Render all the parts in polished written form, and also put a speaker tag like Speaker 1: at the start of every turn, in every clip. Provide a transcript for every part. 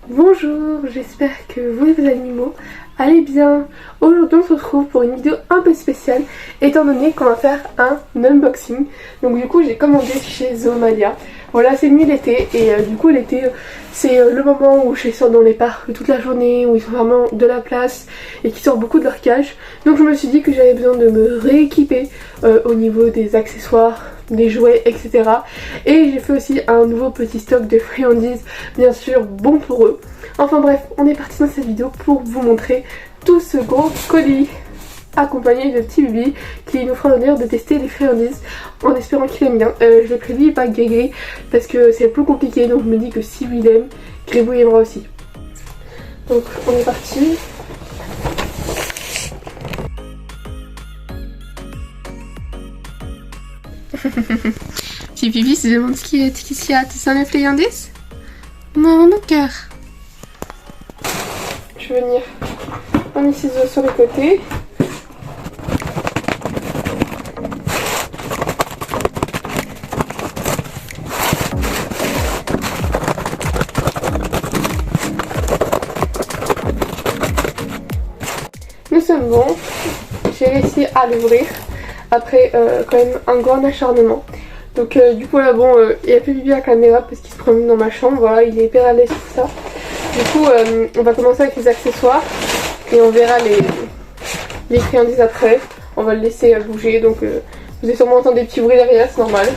Speaker 1: Bonjour, j'espère que vous et vos animaux allez bien. Aujourd'hui on se retrouve pour une vidéo un peu spéciale étant donné qu'on va faire un unboxing. Donc du coup j'ai commandé chez Zoomalia. Voilà, c'est venu l'été et du coup l'été c'est le moment où je sors dans les parcs toute la journée, où ils ont vraiment de la place et qui sortent beaucoup de leur cage. Donc je me suis dit que j'avais besoin de me rééquiper au niveau des accessoires, des jouets, etc. Et j'ai fait aussi un nouveau petit stock de friandises, bien sûr bon pour eux. Enfin bref, on est parti dans cette vidéo pour vous montrer tout ce gros colis accompagné de petit Bibi qui nous fera l'honneur de tester les friandises en espérant qu'il aime bien. Je l'ai pris lui et pas Grégri parce que c'est plus compliqué, donc je me dis que si lui il aime, Grégou aimera aussi. Donc on est parti. Petit Bibi se demande ce qu'il y a. Qu'est-ce qu'il y a? C'est un friandises? Non, mon cœur. Je vais venir prendre les ciseaux sur les côtés. Nous sommes bons. J'ai réussi à l'ouvrir après quand même un grand acharnement. Donc du coup là bon, il a fait Bibi à la caméra parce qu'il se promène dans ma chambre. Voilà, il est hyper à l'aise pour ça. Du coup on va commencer avec les accessoires et on verra les friandises après. On va le laisser bouger, donc vous allez sûrement entendre des petits bruits derrière, c'est normal.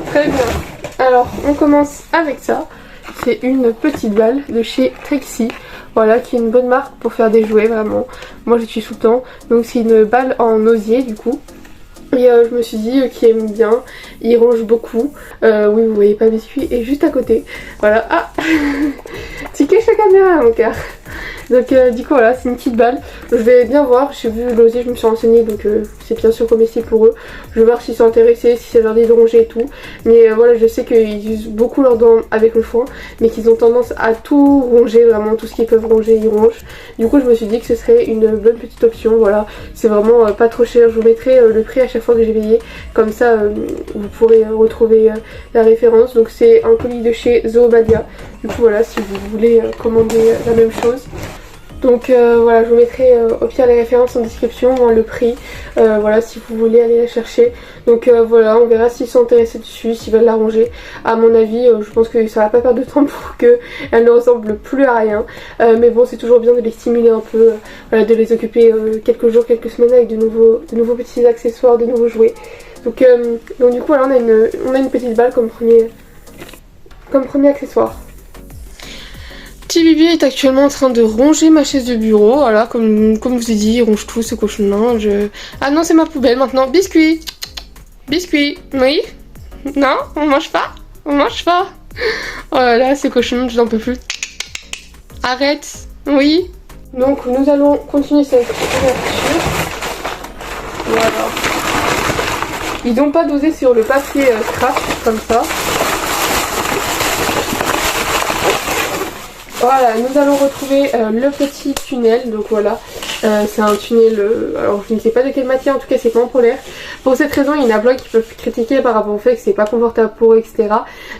Speaker 1: Très bien. Alors on commence avec ça. C'est une petite balle de chez Trixie. Voilà, qui est une bonne marque pour faire des jouets, vraiment. Moi j'utilise tout le temps. Donc c'est une balle en osier du coup. Et je me suis dit qu'il aime bien, il ronge beaucoup. Oui, vous voyez pas biscuit, et juste à côté. Voilà, ah tu caches la caméra mon cœur. Donc du coup voilà, c'est une petite balle. Je vais bien voir, j'ai vu l'osier, je me suis renseignée, donc c'est bien sûr comestible pour eux. Je vais voir s'ils sont intéressés, si ça leur dit de ronger et tout. Mais voilà, je sais qu'ils usent beaucoup leurs dents avec le foin, mais qu'ils ont tendance à tout ronger, vraiment tout ce qu'ils peuvent ronger, ils rongent. Du coup je me suis dit que ce serait une bonne petite option, voilà. C'est vraiment pas trop cher, je vous mettrai le prix à chaque fois que j'ai payé. Comme ça vous pourrez retrouver la référence. Donc c'est un colis de chez Zoomalia. Du coup voilà, si vous voulez commander la même chose. Donc voilà, je vous mettrai au pire les références en description, le prix, voilà, si vous voulez aller la chercher. Donc voilà, on verra s'ils sont intéressés dessus, s'ils veulent la ranger. À mon avis, je pense que ça va pas perdre de temps pour qu'elle ne ressemble plus à rien. Mais bon, c'est toujours bien de les stimuler un peu, voilà, de les occuper quelques jours, quelques semaines avec de nouveaux petits accessoires, de nouveaux jouets. Donc du coup, voilà, on a une petite balle comme premier accessoire. Petit Bibi est actuellement en train de ronger ma chaise de bureau, voilà, comme je vous ai dit, il ronge tout ce cochon. Ah non, c'est ma poubelle maintenant. Biscuit. Biscuit. Oui. Non, on mange pas. On mange pas. Oh là là, c'est cochon, je n'en peux plus. Arrête. Oui. Donc nous allons continuer cette ouverture. Voilà. Ils n'ont pas dosé sur le papier scrap comme ça. Voilà, nous allons retrouver le petit tunnel. Donc voilà, c'est un tunnel, alors je ne sais pas de quelle matière, en tout cas c'est pas en polaire. Pour cette raison, il y en a plein qui peuvent critiquer par rapport au fait que c'est pas confortable pour eux, etc.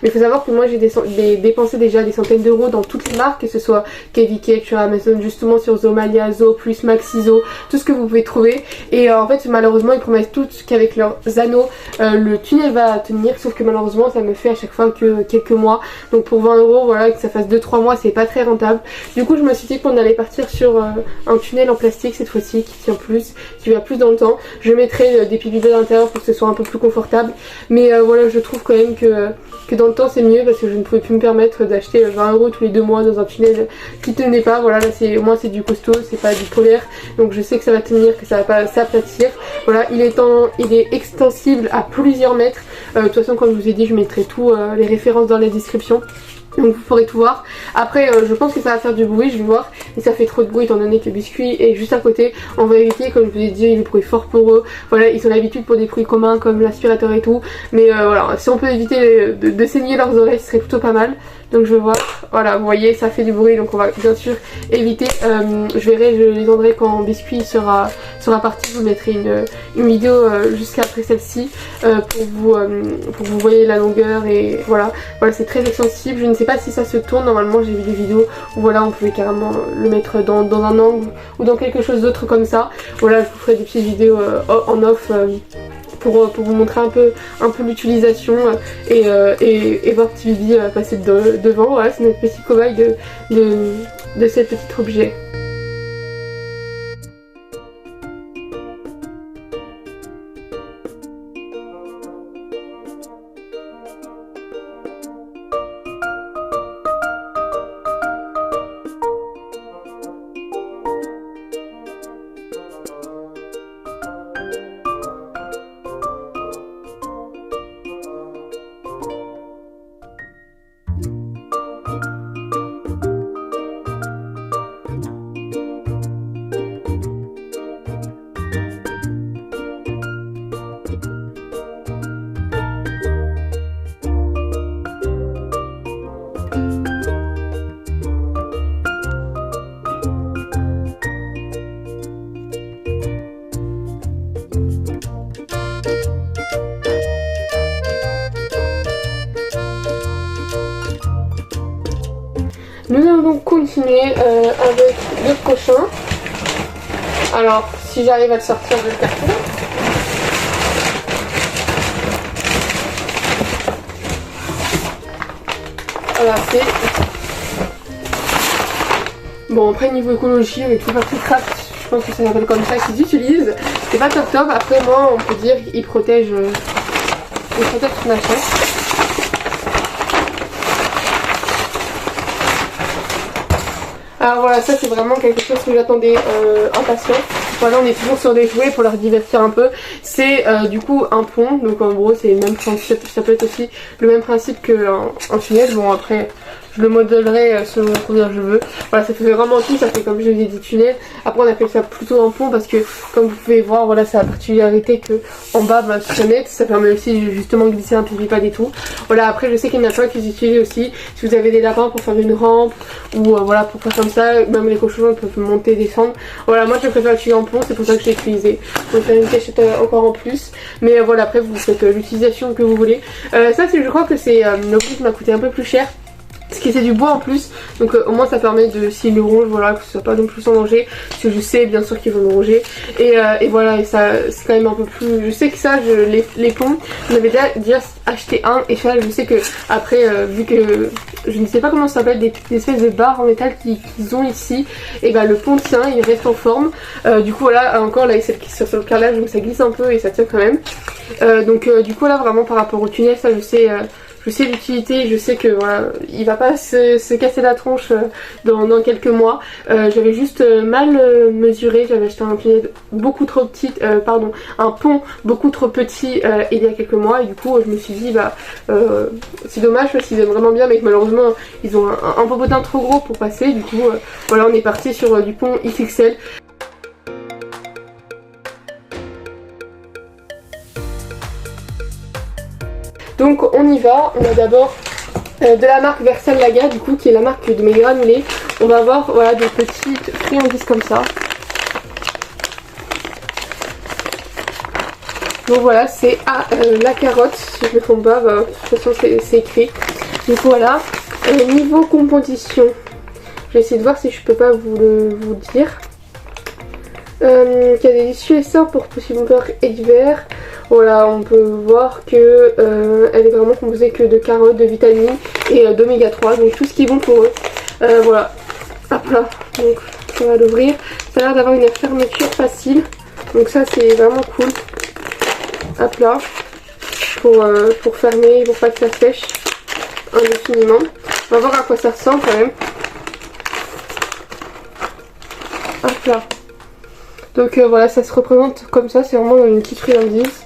Speaker 1: Mais il faut savoir que moi j'ai dépensé déjà des centaines d'euros dans toutes les marques, que ce soit KVK, sur Amazon, justement sur Zoomalia, Zoo Plus, Maxizo, tout ce que vous pouvez trouver. Et en fait malheureusement ils promettent tous qu'avec leurs anneaux le tunnel va tenir, sauf que malheureusement ça me fait à chaque fois que quelques mois. Donc pour 20 euros, voilà, que ça fasse 2-3 mois, c'est pas très rentable. Du coup je me suis dit qu'on allait partir sur un tunnel en plastique cette fois-ci qui tient plus, qui va plus dans le temps. Je mettrai des pipilles à l'intérieur pour que ce soit un peu plus confortable. Mais voilà, je trouve quand même que dans le temps c'est mieux, parce que je ne pouvais plus me permettre d'acheter 20 euros tous les 2 mois dans un tunnel qui tenait pas. Voilà, là au moins c'est du costaud, c'est pas du polaire, donc je sais que ça va tenir, que ça va pas s'aplatir. Voilà, il est extensible à plusieurs mètres. De toute façon comme je vous ai dit, je mettrai tout les références dans la description. Donc vous pourrez tout voir. Après je pense que ça va faire du bruit, je vais voir. Et ça fait trop de bruit étant donné que le biscuit est juste à côté. On va éviter, comme je vous ai dit, les bruits forts pour eux. Voilà, ils ont l'habitude pour des bruits communs comme l'aspirateur et tout. Mais voilà, si on peut éviter de saigner leurs oreilles, ce serait plutôt pas mal. Donc je vais voir, voilà, vous voyez, ça fait du bruit, donc on va bien sûr éviter. Je les vendrai quand biscuit sera parti. Je vous mettrai une vidéo juste après celle-ci pour que vous voyez la longueur. Et voilà, c'est très extensible. Je ne sais pas si ça se tourne, normalement j'ai vu des vidéos où voilà, on pouvait carrément le mettre dans un angle ou dans quelque chose d'autre comme ça. Voilà, je vous ferai des petites vidéos en off pour vous montrer un peu l'utilisation et voir petit Bibi passer devant. Voilà, c'est notre petit cobaye de cet petit objet. Nous allons donc continuer avec le prochain. Alors, si j'arrive à le sortir de le carton. Voilà, c'est... Bon, après niveau écologie, avec tout parti craft, je pense que ça s'appelle comme ça qu'ils utilisent. C'est pas top top. Après, moi, on peut dire qu'il protège son achète. Alors voilà, ça c'est vraiment quelque chose que j'attendais impatient. Voilà, on est toujours sur des jouets pour leur divertir un peu. C'est du coup un pont, donc en gros c'est le même principe, ça peut être aussi le même principe qu'un tunnel. Bon après je le modellerai selon combien je veux. Voilà, ça fait vraiment tout, ça fait comme je l'ai dit tunnel. Après on appelle ça plutôt un pont parce que comme vous pouvez voir, voilà, c'est la particularité que en bas se mettre, ça permet aussi de justement glisser un pad et tout. Voilà, après je sais qu'il y en a plein qui utilisent aussi. Si vous avez des lapins pour faire une rampe ou voilà pour faire comme ça, même les cochons peuvent monter et descendre. Voilà, moi je préfère utiliser en pont, c'est pour ça que je l'ai utilisé. Vous pouvez faire une cachette encore en plus. Mais voilà, après vous faites l'utilisation que vous voulez. Ça c'est, je crois que c'est l'objet qui m'a coûté un peu plus cher. Parce que c'est du bois en plus, donc au moins ça permet de, s'ils le rongent, voilà, que ce soit pas non plus sans danger. Parce que je sais bien sûr qu'ils vont le ronger. Et voilà, et ça c'est quand même un peu plus. Je sais que ça, les ponts, j'en avais déjà acheté un. Et ça, je sais que après, vu que je ne sais pas comment ça s'appelle, des espèces de barres en métal qu'ils ont ici, et bah le pont tient, il reste en forme. Du coup voilà, encore là, celle qui est sur le carrelage, donc ça glisse un peu et ça tient quand même. Du coup là, vraiment par rapport au tunnel, ça je sais. Je sais l'utilité, je sais que voilà, il va pas se casser la tronche dans quelques mois. J'avais juste mal mesuré, j'avais acheté un tunnel beaucoup trop petit, un pont beaucoup trop petit il y a quelques mois, et du coup je me suis dit bah c'est dommage parce qu'ils aiment vraiment bien, mais que malheureusement ils ont un popotin trop gros pour passer. Du coup voilà, on est parti sur du pont XXL. Donc on y va, on a d'abord de la marque Versal Laga, du coup qui est la marque de mes granulés. On va avoir voilà des petites friandises comme ça. Donc voilà, c'est la carotte, si je ne me trompe pas, bah, de toute façon c'est écrit. Du coup voilà, niveau composition, je vais essayer de voir si je peux pas vous dire. Il y a des essuie-esseurs pour possible peur et d'hiver. Voilà, on peut voir que elle est vraiment composée que de carottes, de vitamines et d'oméga 3, donc tout ce qui est bon pour eux. Voilà, hop là, donc on va l'ouvrir. Ça a l'air d'avoir une fermeture facile, donc ça c'est vraiment cool. Hop là, pour fermer, pour pas que ça sèche indéfiniment. On va voir à quoi ça ressemble quand même. Hop là. Donc voilà, ça se représente comme ça, c'est vraiment une petite friandise.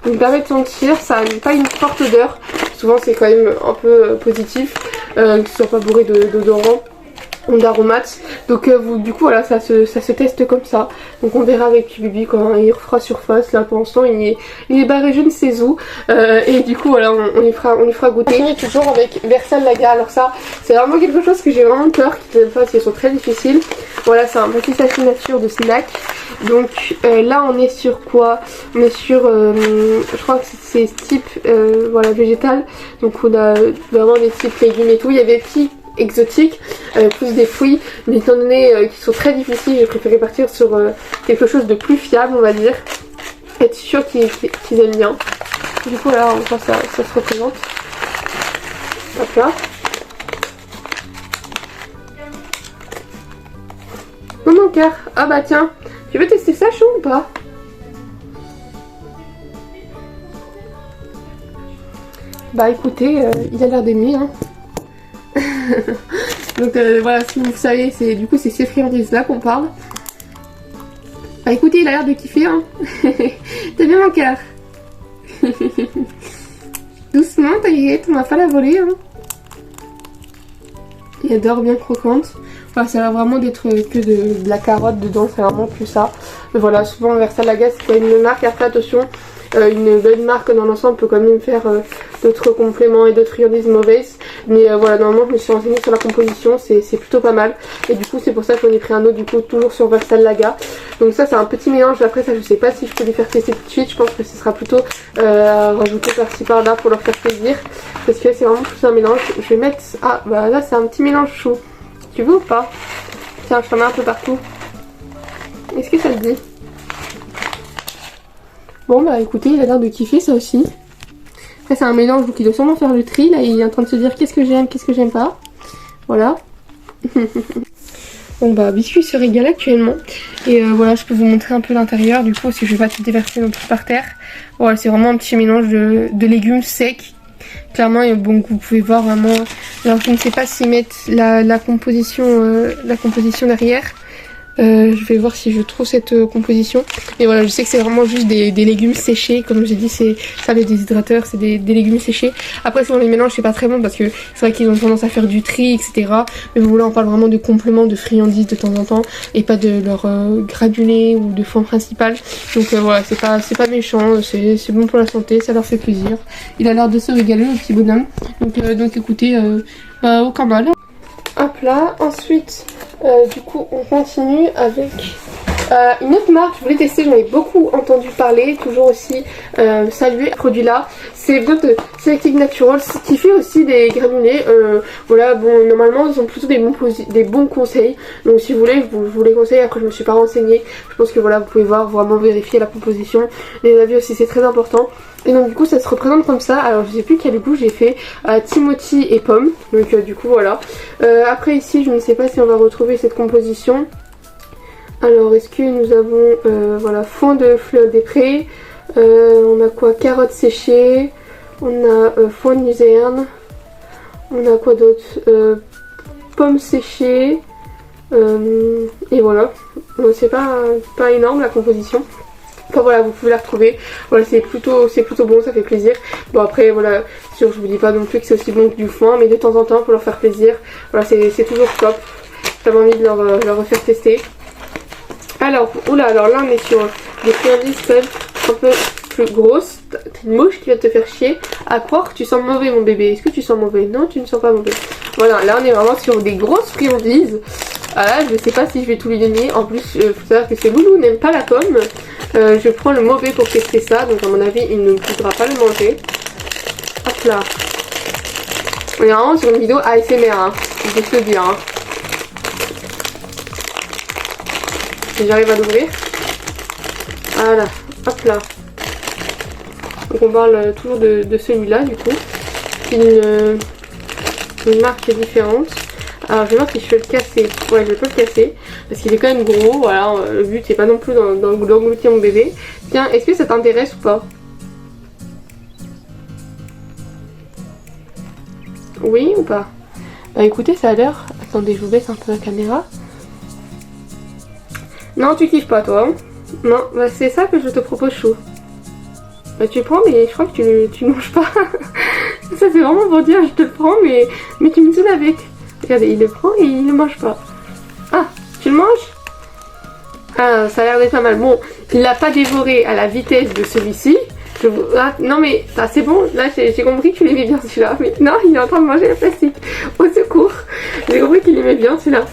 Speaker 1: Il me permet de sentir, ça n'a pas une forte odeur, souvent c'est quand même un peu positif. qui soit pas bourré d'odorants, d'aromates. Donc du coup voilà, ça se teste comme ça. Donc on verra avec Bibi quand il refera surface. Là pour l'instant il est barré je ne sais où, et du coup voilà, on lui fera goûter. On finit toujours avec Versal Laga. Alors ça c'est vraiment quelque chose que j'ai vraiment peur parce qu'ils sont très difficiles. Voilà, c'est un petit sachet nature de snack. Donc là on est sur quoi? On est sur je crois que c'est type voilà, végétal. Donc on a vraiment des types légumes et tout. Il y avait des petits exotiques, plus des fruits, mais étant donné qu'ils sont très difficiles, j'ai préféré partir sur quelque chose de plus fiable, on va dire, être sûr qu'ils aiment bien. Du coup là enfin, ça se représente. Hop là. Oh mon cœur, ah bah tiens, tu veux tester ça, Chou, ou pas? Bah écoutez, il a l'air d'aimer hein. Donc voilà, si vous savez, du coup c'est ces friandises là qu'on parle. Bah écoutez, il a l'air de kiffer hein. T'as bien mon cœur. Doucement, t'inquiète, on va pas la voler hein. Il adore bien croquante. Enfin, ça a l'air vraiment d'être que de la carotte dedans, c'est vraiment plus ça. Mais voilà, souvent Versal Laga c'est pas une marque, après attention, une bonne marque dans l'ensemble peut quand même faire d'autres compléments et d'autres friandises mauvaises. Mais voilà, normalement je me suis renseignée sur la composition, c'est plutôt pas mal. Et du coup c'est pour ça que j'en ai pris un autre, du coup toujours sur Versal Laga. Donc ça c'est un petit mélange, après ça je sais pas si je peux lui faire tester tout de suite. Je pense que ce sera plutôt à rajouter par-ci par-là pour leur faire plaisir. Parce que c'est vraiment plus un mélange. Je vais mettre, ah bah là c'est un petit mélange chou. Tu veux ou pas? Tiens, je t'en mets un peu partout. Est-ce que ça te dit? Bon bah écoutez, il a l'air de kiffer ça aussi. Après c'est un mélange donc il doit sûrement faire le tri. Là il est en train de se dire qu'est-ce que j'aime, qu'est-ce que j'aime pas. Voilà. Bon bah Biscuit se régale actuellement. Et voilà, je peux vous montrer un peu l'intérieur du coup parce que je vais pas tout déverser non plus par terre. Voilà, c'est vraiment un petit mélange de légumes secs. Clairement, et bon, vous pouvez voir vraiment. Alors je ne sais pas s'ils mettent la composition derrière. Je vais voir si je trouve cette composition. Mais voilà, je sais que c'est vraiment juste des légumes séchés. Comme j'ai dit, c'est ça les déshydrateurs, c'est des légumes séchés. Après, si on les mélange, c'est pas très bon parce que c'est vrai qu'ils ont tendance à faire du tri, etc. Mais bon, là, on parle vraiment de compléments, de friandises de temps en temps et pas de leur granulé ou de fond principal. Donc voilà, c'est pas méchant, c'est bon pour la santé, ça leur fait plaisir. Il a l'air de se régaler, le petit bonhomme. Donc écoutez, aucun mal. Hop là, ensuite du coup on continue avec une autre marque. Je voulais tester, j'en ai beaucoup entendu parler, toujours aussi saluer ce produit là. C'est bien de Selected Naturals qui fait aussi des granulés. Voilà, bon normalement ils ont plutôt des bons conseils. Donc si vous voulez, je vous les conseille. Après je me suis pas renseignée. Je pense que voilà, vous pouvez voir, vraiment vérifier la composition. Les avis aussi c'est très important. Et donc du coup ça se représente comme ça. Alors je sais plus quel goût j'ai fait, Timothy et pomme. Donc du coup voilà. Après ici je ne sais pas si on va retrouver cette composition. Alors est-ce que nous avons voilà, fond de fleurs des prés, on a quoi, carottes séchées, on a foin de luzerne, on a quoi d'autre, pommes séchées, et voilà. C'est pas énorme la composition. Enfin voilà, vous pouvez la retrouver. Voilà, c'est plutôt bon, ça fait plaisir. Bon après voilà, sûr je vous dis pas non plus que c'est aussi bon que du foin, mais de temps en temps pour leur faire plaisir, voilà c'est toujours top. J'avais envie de leur refaire tester. Alors, oula, alors là on est sur des friandises un peu plus grosses. T'as une mouche qui va te faire chier. À croire que tu sens mauvais mon bébé. Est-ce que tu sens mauvais? Non, tu ne sens pas mauvais. Voilà, là on est vraiment sur des grosses friandises. Voilà, je sais pas si je vais tout lui donner. En plus, il faut savoir que ce loulou n'aime pas la pomme. Je prends le mauvais pour tester ça. Donc à mon avis, il ne voudra pas le manger. Hop là. On est vraiment sur une vidéo ASMR, hein. Je vais te le dire, hein. Si j'arrive à l'ouvrir. Voilà, hop là. Donc on parle toujours de celui-là du coup. Une marque différente. Alors je vais voir si je peux le casser. Ouais, je peux le casser. Parce qu'il est quand même gros. Voilà, le but c'est pas non plus d'engloutir mon bébé. Tiens, est-ce que ça t'intéresse ou pas? Oui ou pas? Bah écoutez, ça a l'air... Attendez, je vous baisse un peu la caméra. Non, tu kiffes pas toi, hein? Non, bah c'est ça que je te propose, Chou. Bah tu prends, mais je crois que tu manges pas. Ça ça c'est vraiment pour dire je te le prends mais tu me saoules avec. Regardez, il le prend et il ne mange pas. Ah, tu le manges? Ah, ça a l'air d'être pas mal. Bon, il l'a pas dévoré à la vitesse de celui-ci. Ah, non mais ça c'est bon, là j'ai compris que tu l'aimais bien celui-là. Mais non, il est en train de manger le plastique. Au secours. J'ai compris qu'il aimait bien celui-là.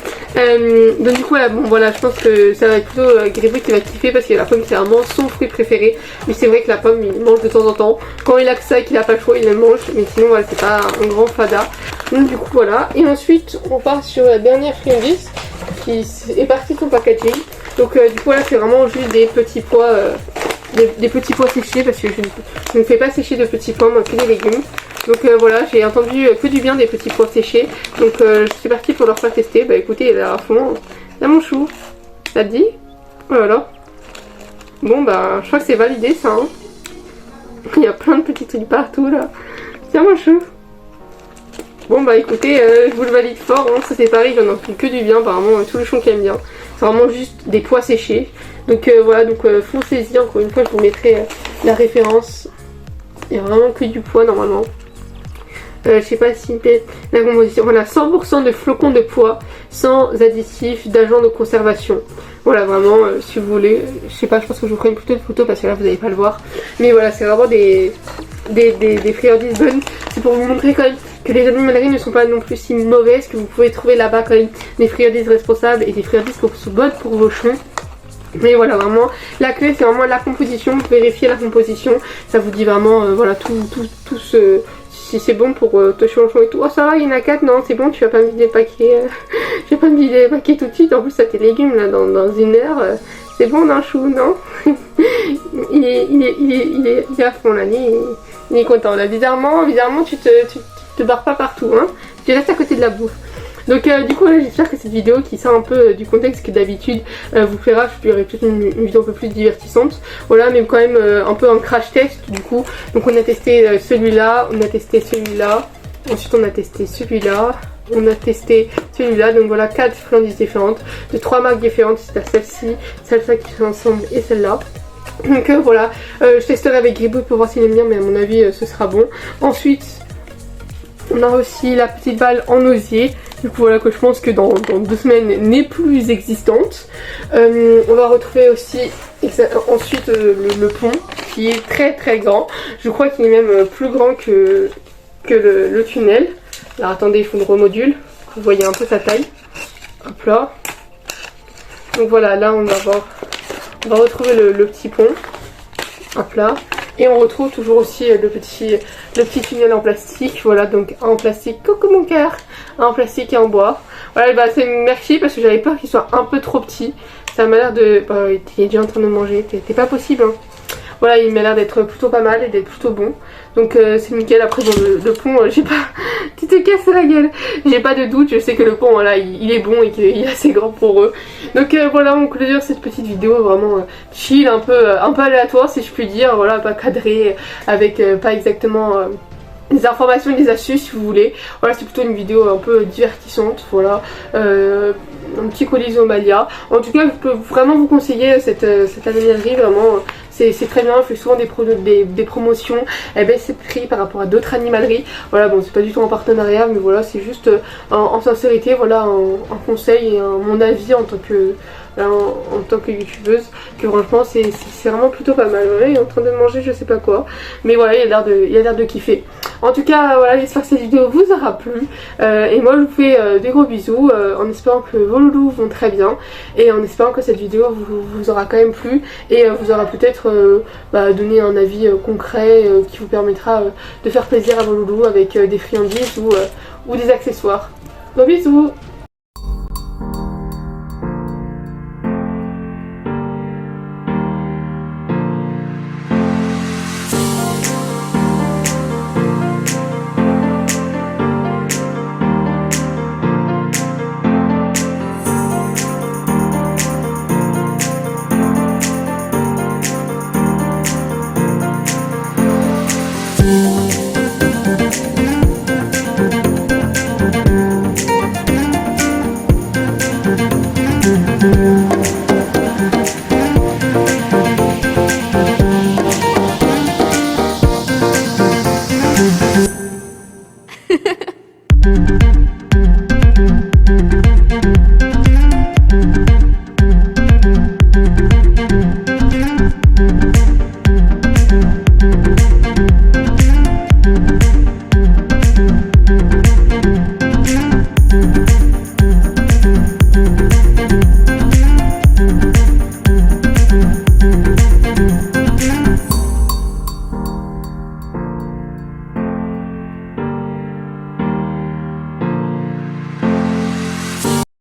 Speaker 1: Donc du coup voilà, bon voilà, je pense que ça va être plutôt Gribouille qui va kiffer parce que la pomme c'est vraiment son fruit préféré. Mais c'est vrai que la pomme il mange de temps en temps. Quand il a que ça et qu'il a pas le choix il le mange. Mais sinon voilà, c'est pas un grand fada. Donc du coup voilà. Et ensuite on part sur la dernière friandise qui est partie de son packaging. Donc du coup là c'est vraiment juste des petits pois. Des petits pois séchés parce que je ne fais pas sécher de petits pois, moi que des légumes. Donc voilà, j'ai entendu que du bien des petits pois séchés. Donc je suis partie pour leur faire tester. Bah écoutez, il est à fond. Là mon chou, ça te dit? Voilà. Bon bah je crois que c'est validé ça. Hein. Il y a plein de petits trucs partout là. Tiens mon chou. Bon bah écoutez, je vous le valide fort, hein. Ça c'est pareil, j'en ai fait que du bien apparemment, tout le chon qui aime bien. C'est vraiment juste des pois séchés. Donc voilà, donc foncez-y, encore une fois je vous mettrai la référence. Il y a vraiment que du pois normalement. Je sais pas si la composition, voilà, 100% de flocons de pois, sans additifs, d'agents de conservation. Voilà, vraiment, si vous voulez, je sais pas, je pense que je vous ferai une plutôt de photo parce que là vous n'allez pas le voir. Mais voilà, c'est vraiment des friandises bonnes. C'est pour vous montrer quand même que les animaleries ne sont pas non plus si mauvaises, que vous pouvez trouver là-bas quand même des friandises responsables et des friandises qui sont bonnes pour vos cheveux. Mais voilà, vraiment, la clé c'est vraiment la composition, vérifier la composition, ça vous dit vraiment, voilà, tout ce... Si c'est bon pour te changer et tout. Oh ça va, il y en a 4, non c'est bon, tu vas pas me vider le paquet. Je vais pas me vider le paquet tout de suite, en plus ça tes légumes là dans une heure. C'est bon d'un chou, non? il est à fond là, il est content là. Bizarrement tu te barres pas partout, hein. Tu restes à côté de la bouffe. Donc du coup j'espère que cette vidéo qui sort un peu du contexte que d'habitude vous plaira. Je ferai peut-être une vidéo un peu plus divertissante. Voilà, mais quand même un peu un crash test du coup. Donc on a testé celui-là, on a testé celui-là, ensuite on a testé celui-là, on a testé celui-là. Donc voilà, 4 friandises différentes de 3 marques différentes. C'est celle-ci, celle-là qui fait ensemble et celle-là. Donc voilà, je testerai avec Gribouille pour voir s'il aime bien, mais à mon avis ce sera bon. Ensuite on a aussi la petite balle en osier. Du coup voilà, que je pense que dans 2 semaines n'est plus existante. On va retrouver aussi ensuite le pont qui est très très grand. Je crois qu'il est même plus grand que le tunnel. Alors attendez, il faut le remodule. Vous voyez un peu sa taille. Hop là. Donc voilà, là on va retrouver le petit pont. Hop là. Et on retrouve toujours aussi le petit tunnel en plastique. Voilà, donc un en plastique, coucou mon cœur, un en plastique et en bois. Voilà, bah c'est merci parce que j'avais peur qu'il soit un peu trop petit. Ça m'a l'air de... Bah, il est déjà en train de manger, t'es pas possible hein. Voilà, il m'a l'air d'être plutôt pas mal et d'être plutôt bon. Donc c'est nickel. Après bon, le pont, j'ai pas... Tu te casses la gueule. J'ai pas de doute, je sais que le pont, voilà, il est bon et qu'il est assez grand pour eux. Donc voilà, on clôture cette petite vidéo vraiment chill, un peu aléatoire si je puis dire. Voilà, pas cadré, avec pas exactement... des informations et des astuces si vous voulez. Voilà, c'est plutôt une vidéo un peu divertissante. Voilà, un petit colis Omalia. En tout cas, je peux vraiment vous conseiller cette animalerie. Vraiment, c'est très bien. Je fais souvent des promotions. Elle baisse ses prix par rapport à d'autres animaleries. Voilà, bon, c'est pas du tout en partenariat, mais voilà, c'est juste en sincérité. Voilà, un conseil et mon avis en tant que youtubeuse, que franchement c'est vraiment plutôt pas mal. Ouais, il est en train de manger je sais pas quoi, mais voilà, il a l'air de kiffer. En tout cas voilà, j'espère que cette vidéo vous aura plu et moi je vous fais des gros bisous en espérant que vos loulous vont très bien et en espérant que cette vidéo vous aura quand même plu et vous aura peut-être donné un avis concret qui vous permettra de faire plaisir à vos loulous avec des friandises ou des accessoires. Gros bisous.